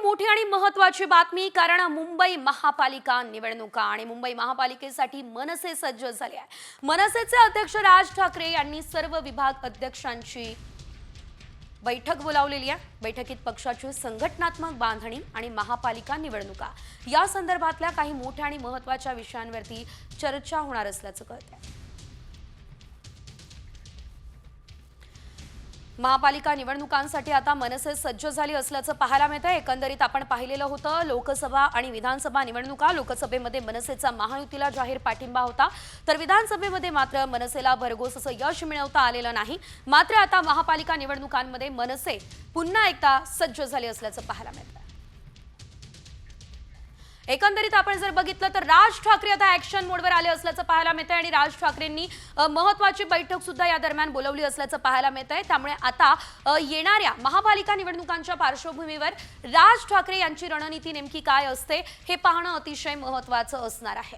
मोठी आणि महत्त्वाची बातमी, कारण मुंबई महापालिका निवडणुका आणि मुंबई महापालिकेसाठी मनसे सज्ज झाले आहे। मनसेचे अध्यक्ष राज ठाकरे यांनी सर्व विभाग अध्यक्षांची बैठक बोलावलेली आहे। बैठकीत पक्षाची संघटनात्मक बांधणी आणि महापालिका निवडणुका या संदर्भातल्या काही मोठ्या आणि महत्त्वाच्या विषयांवरती चर्चा होणार असल्याचं कळतंय। महापालिका निवडणुकांसाठी आता मनसे सज्ज झाली असल्याचं पाहायला मिळतंय। एकंदरीत आपण पाहिलेलं होतं, लोकसभा आणि विधानसभा निवडणुका, लोकसभेमध्ये मनसेचा महायुतीला जाहीर पाठिंबा होता, तर विधानसभेमध्ये मात्र मनसेला भरघोस असं यश मिळवता आलेलं नाही। मात्र आता महापालिका निवडणुकांमध्ये मनसे पुन्हा एकदा सज्ज झाले असल्याचं पाहायला मिळतंय। एकंदरीत आपण जर बघितलं तर राज ठाकरे आता ऍक्शन मोडवर आले असल्याचं पाहायला मिळतंय आणि राज ठाकरेंनी महत्त्वाची बैठक सुद्धा या दरम्यान बोलावली असल्याचं पाहायला मिळतंय। त्यामुळे आता येणाऱ्या महापालिका निवडणुकांच्या पार्श्वभूमीवर राज ठाकरे यांची रणनीती नेमकी काय असते हे पाहणं अतिशय महत्त्वाचं असणार आहे।